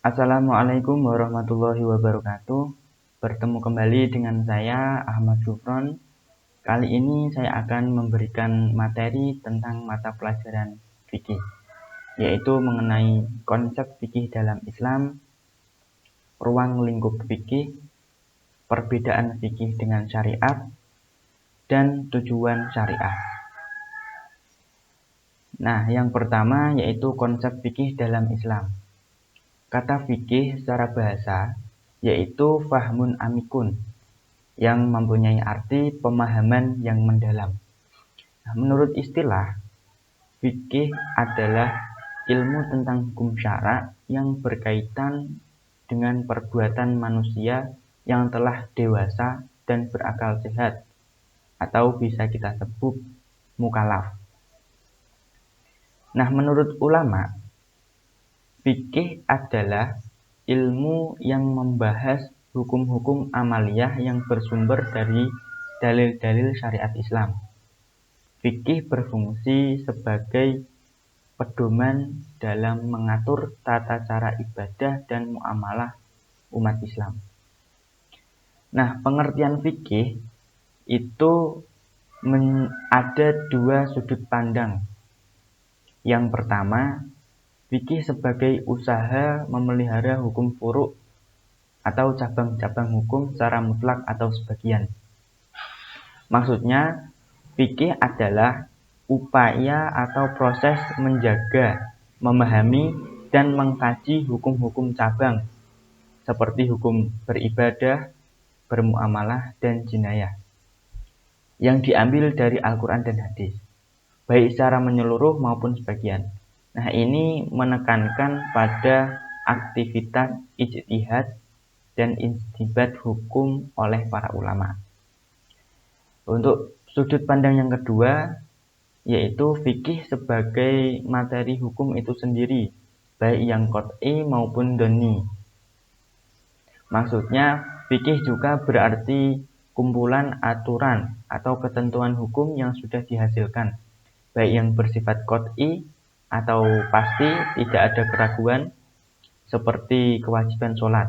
Assalamualaikum warahmatullahi wabarakatuh. Bertemu kembali dengan saya Ahmad Gufron. Kali ini saya akan memberikan materi tentang mata pelajaran fikih, yaitu mengenai konsep fikih dalam Islam, ruang lingkup fikih, perbedaan fikih dengan syariat, dan tujuan syariah. Nah, yang pertama yaitu konsep fikih dalam Islam. Kata fikih secara bahasa yaitu fahmun amikun, yang mempunyai arti pemahaman yang mendalam. Nah, menurut istilah, fikih adalah ilmu tentang hukum syara yang berkaitan dengan perbuatan manusia yang telah dewasa dan berakal sehat, atau bisa kita sebut mukallaf. Nah, menurut ulama, fikih adalah ilmu yang membahas hukum-hukum amaliyah yang bersumber dari dalil-dalil syariat Islam. Fikih berfungsi sebagai pedoman dalam mengatur tata cara ibadah dan muamalah umat Islam. Nah, pengertian fikih itu ada dua sudut pandang. Yang pertama, fikih sebagai usaha memelihara hukum furu' atau cabang-cabang hukum secara mutlak atau sebagian. Maksudnya, fikih adalah upaya atau proses menjaga, memahami, dan mengkaji hukum-hukum cabang seperti hukum beribadah, bermuamalah, dan jinayah yang diambil dari Al-Quran dan hadis, baik secara menyeluruh maupun sebagian. Nah, ini menekankan pada aktivitas ijtihad dan istinbat hukum oleh para ulama. Untuk sudut pandang yang kedua, yaitu fikih sebagai materi hukum itu sendiri, baik yang qat'i maupun dhanni. Maksudnya, fikih juga berarti kumpulan aturan atau ketentuan hukum yang sudah dihasilkan, baik yang bersifat qat'i atau pasti tidak ada keraguan seperti kewajiban sholat,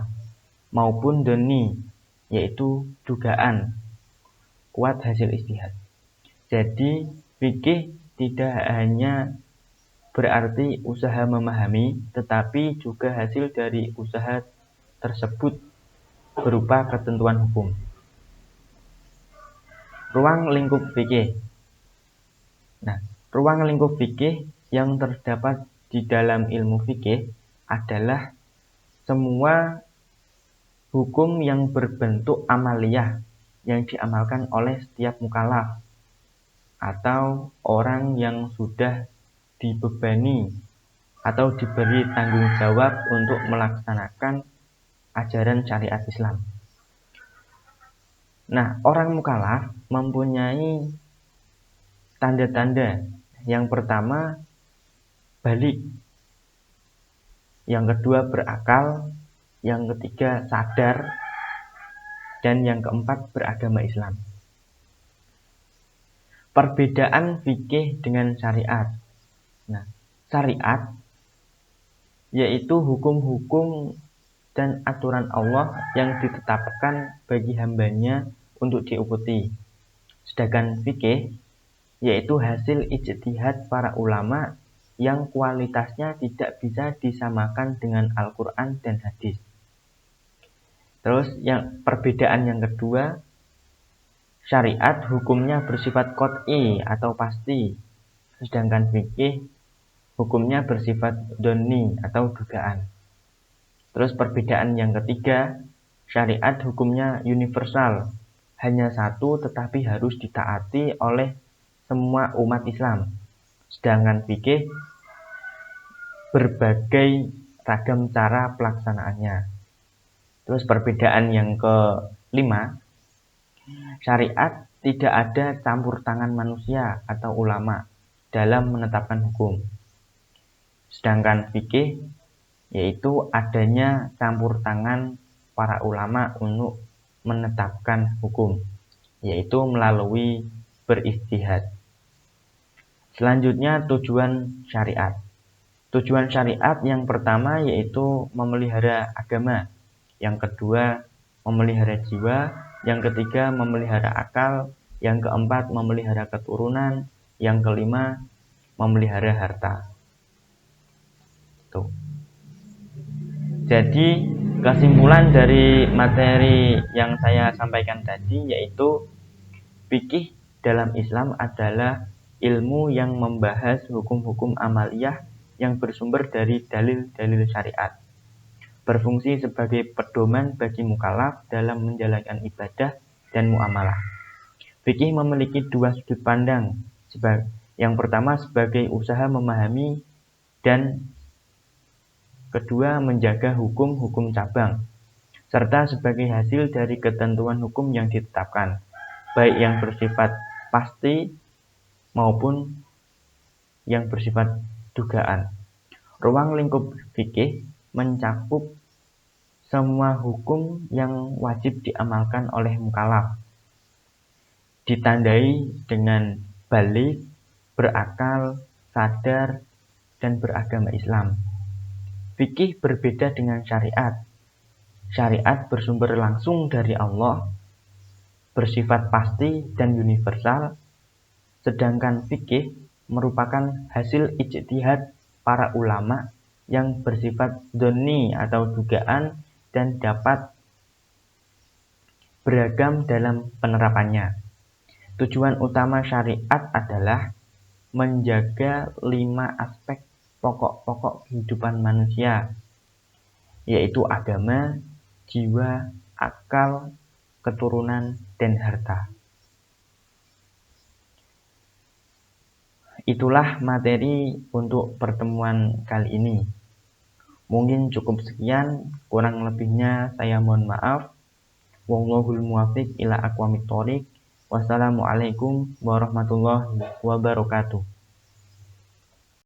maupun dhanni, yaitu dugaan kuat hasil ijtihad. Jadi, fikih tidak hanya berarti usaha memahami, tetapi juga hasil dari usaha tersebut berupa ketentuan hukum. Ruang lingkup fikih. Nah, ruang lingkup fikih yang terdapat di dalam ilmu fikih adalah semua hukum yang berbentuk amaliyah yang diamalkan oleh setiap mukallaf atau orang yang sudah dibebani atau diberi tanggung jawab untuk melaksanakan ajaran syariat Islam. Nah, orang mukallaf mempunyai tanda-tanda. Yang pertama, balik. Yang kedua, berakal. Yang ketiga, sadar. Dan yang keempat, beragama Islam. Perbedaan fikih dengan syariat. Nah, syariat yaitu hukum-hukum dan aturan Allah yang ditetapkan bagi hambanya untuk diikuti. Sedangkan fikih yaitu hasil ijtihad para ulama yang kualitasnya tidak bisa disamakan dengan Al-Quran dan hadis. Terus yang perbedaan yang kedua, syariat hukumnya bersifat qat'i atau pasti, sedangkan fikih hukumnya bersifat dhanni atau dugaan. Terus perbedaan yang ketiga, syariat hukumnya universal, hanya satu tetapi harus ditaati oleh semua umat Islam. Sedangkan fikih berbagai ragam cara pelaksanaannya. Terus perbedaan yang kelima, syariat tidak ada campur tangan manusia atau ulama dalam menetapkan hukum. Sedangkan fikih yaitu adanya campur tangan para ulama untuk menetapkan hukum, yaitu melalui berijtihad. Selanjutnya, tujuan syariat. Tujuan syariat yang pertama yaitu memelihara agama, yang kedua memelihara jiwa, yang ketiga memelihara akal, yang keempat memelihara keturunan, yang kelima memelihara harta. Tuh. Jadi kesimpulan dari materi yang saya sampaikan tadi yaitu fikih dalam Islam adalah ilmu yang membahas hukum-hukum amaliyah yang bersumber dari dalil-dalil syariat, berfungsi sebagai pedoman bagi mukallaf dalam menjalankan ibadah dan muamalah. Fikih memiliki dua sudut pandang. Yang pertama sebagai usaha memahami dan kedua menjaga hukum-hukum cabang, serta sebagai hasil dari ketentuan hukum yang ditetapkan, baik yang bersifat pasti maupun yang bersifat dugaan. Ruang lingkup fikih mencakup semua hukum yang wajib diamalkan oleh mukallaf, ditandai dengan balik, berakal, sadar, dan beragama Islam. Fikih berbeda dengan syariat. Syariat bersumber langsung dari Allah, bersifat pasti dan universal, sedangkan fikih merupakan hasil ijtihad para ulama yang bersifat dzanni atau dugaan dan dapat beragam dalam penerapannya. Tujuan utama syariat adalah menjaga 5 aspek pokok-pokok kehidupan manusia, yaitu agama, jiwa, akal, keturunan, dan harta. Itulah materi untuk pertemuan kali ini. Mungkin cukup sekian, kurang lebihnya saya mohon maaf. Wallahul muwaffiq ila aqwamit thoriq. Wassalamualaikum warahmatullahi wabarakatuh.